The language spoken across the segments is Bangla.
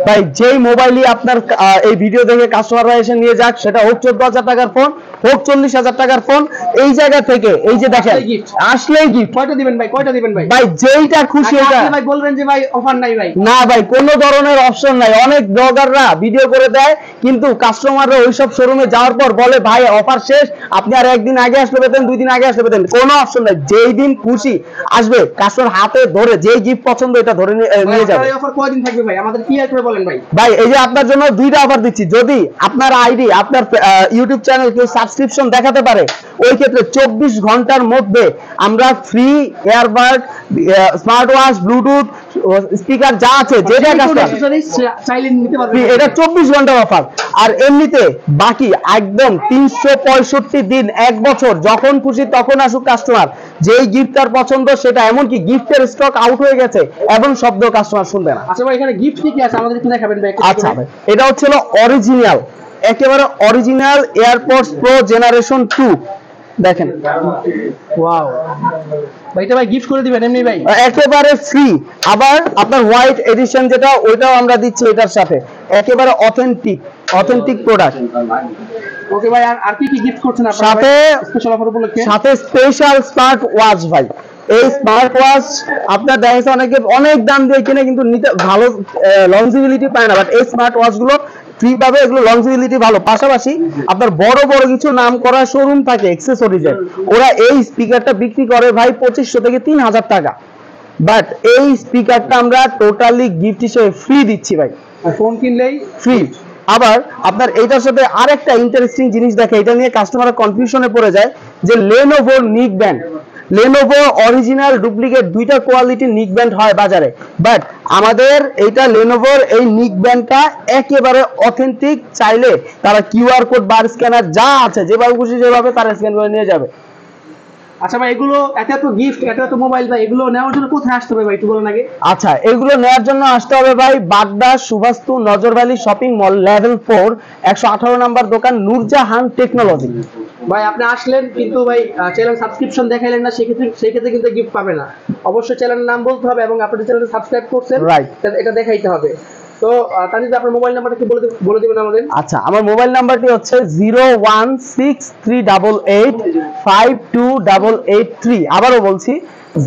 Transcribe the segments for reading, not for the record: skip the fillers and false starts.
ভাই যেই মোবাইলই আপনার এই ভিডিও দেখে কাস্টমাররা এসে নিয়ে যাক, সেটা হোক 14,000 টাকার ফোন, হোক 40,000 টাকার ফোন, এই জায়গা থেকে এই যে দেখেন আসলেই গিফট। কয়টা দিবেন ভাই, কয়টা দিবেন ভাই? ভাই যেইটা খুশি এটা ভাই বলবেন যে ভাই অফার নাই ভাই। না ভাই, কোনো ধরনের অপশন নাই। অনেক ব্লগাররা ভিডিও করে দেয়, কিন্তু কাস্টমাররা ওইসব শোরুমে যাওয়ার পর বলে ভাই অফার শেষ, আপনি আর একদিন আগে আসলে পেতেন, 2 দিন আগে আসলে পেতেন। কোনো অপশন নাই, যেই দিন খুশি আসবে কাস্টমার হাতে ধরে যেই গিফট পছন্দ এটা ধরে নিয়ে যাবে। এই অফার কয়দিন থাকবে ভাই, আমাদের ক্লিয়ার করে বলেন ভাই। ভাই এই যে আপনার জন্য 2টা অফার দিচ্ছি। যদি আপনার আইডি আপনার ইউটিউব চ্যানেল কেউ সাবস্ক্রিপশন দেখাতে পারে, ওই ক্ষেত্রে 24 ঘন্টার মধ্যে আমরা free airbud, smart watch, Bluetooth, speaker যা আছে যেটা চাইলে নিতে পারবেন। এটা 24 ঘন্টার অফার। আর এমনিতে বাকি একদম 365 দিন, 1 বছর, যখন খুশি তখন আসুক কাস্টমার, যেই গিফট তার পছন্দ সেটা, এমনকি গিফটের স্টক আউট হয়ে গেছে এবং শব্দ কাস্টমার শুনবে না। আচ্ছা ভাই এখানে গিফট কি আছে আমাদের একটু দেখাবেন ভাই? আচ্ছা ভাই, এটা হচ্ছে অরিজিনাল, একেবারে অরিজিনাল এয়ারপডস প্রো জেনারেশন 2 দেখেন। ওয়াও ভাই, এটা ভাই গিফট করে দিবেন এমনি ভাই? একেবারে ফ্রি। আবার আপনার হোয়াইট এডিশন যেটা, ওইটাও আমরা দিচ্ছি এটার সাথে, একেবারে অথেন্টিক প্রোডাক্ট। ওকে ভাই, আর কি কি গিফট করছেন আপনারা সাথে? স্পেশাল অফার উপলক্ষে সাথে স্পেশাল স্মার্ট ওয়াচ ভাই। এই স্মার্ট ওয়াচ আপনার দেখেছে অনেকে অনেক দাম দিয়ে কিনে, কিন্তু নিতে ভালো লংজিবিলিটি পায় না, বাট এই স্মার্ট ওয়াচ গুলো ফ্রি পাবে, এগুলো লংজিবিলিটি ভালো। পাশাপাশি আপনার বড় বড় কিছু নাম করা শোরুম থাকে অ্যাকসেসরিজের, ওরা এই স্পিকারটা বিক্রি করে ভাই 2500 থেকে 3000 টাকা, বাট এই স্পিকারটা আমরা টোটালি গিফট হিসেবে ফ্রি দিচ্ছি ভাই। ফোন কিনলেই ফ্রি। আবার আপনার এইটার সাথে আরেকটা ইন্টারেস্টিং জিনিস দেখে, এটা নিয়ে কাস্টমাররা কনফিউশনে পড়ে যায়, যে লেনোভোর নিক ব্যান্ড, লেনোভো অরিজিনাল ডুপ্লিকেট 2টা কোয়ালিটির নিক ব্যান্ড হয় বাজারে, বাট আমাদের এইটা লেনোভোর এই নিক ব্যান্ডটা একেবারে অথেন্টিক। চাইলে তারা কিউআর কোড, বার স্ক্যানার যা আছে যেভাবে খুশি সেভাবে তারা স্ক্যান করে নিয়ে যাবে। আচ্ছা ভাই, এগুলো এত গিফট, এত মোবাইল ভাই, এগুলো নেওয়ার জন্য কোথায় আসতে হবে ভাই একটু বলেন আগে? আচ্ছা, এগুলো নেওয়ার জন্য আসতে হবে ভাই বাগদা সুভাস্তু নজরভ্যালি শপিং মল লেভেল 4 118 নম্বর দোকান, নূরজাহান টেকনোলজি। ভাই আপনি আসলেন কিন্তু ভাই চ্যানেল সাবস্ক্রিপশন দেখাইলেন না, সেক্ষেত্রে কিন্তু গিফট পাবে না। অবশ্যই চ্যানেলের নাম বলতে হবে এবং আপনাদের চ্যানেলটা সাবস্ক্রাইব করছেন, রাইট, এটা দেখাইতে হবে। তো তানিজ আপনার মোবাইল নাম্বারটা কি বলে দিবেন আমাদের? আচ্ছা, আমার মোবাইল নাম্বারটি হচ্ছে 01638528883। আবারও বলছি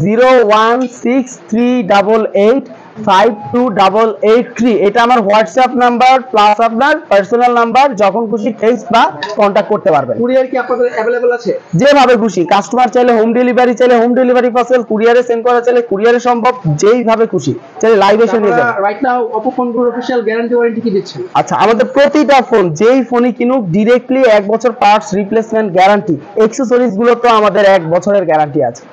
01638528883। এটা আমার হোয়াটসঅ্যাপ নাম্বার প্লাস আপনার পার্সোনাল নাম্বার, যখন খুশি টেক্সট বা কন্টাক্ট করতে পারবেন। কুরিয়ার কি আপনাদের अवेलेबल আছে? যেভাবে খুশি, কাস্টমার চাইলে হোম ডেলিভারি, চাইলে হোম ডেলিভারি পসিবল, কুরিয়ারে সেন্ড করা চাইলে কুরিয়ারে সম্ভব, যেইভাবে খুশি চাইলে লাইভ এসে নিয়ে যাবেন। রাইট নাও Oppo ফোনগুলোর অফিশিয়াল গ্যারান্টি ওয়ারেন্টি কি দিচ্ছেন? আচ্ছা, আমাদের প্রতিটা ফোন যেই ফোনই কিনুক ডাইরেক্টলি 1 বছর পার্টস রিপ্লেসমেন্ট গ্যারান্টি, অ্যাকসেসরিজ গুলো তো আমাদের 1 বছরের গ্যারান্টি আছে।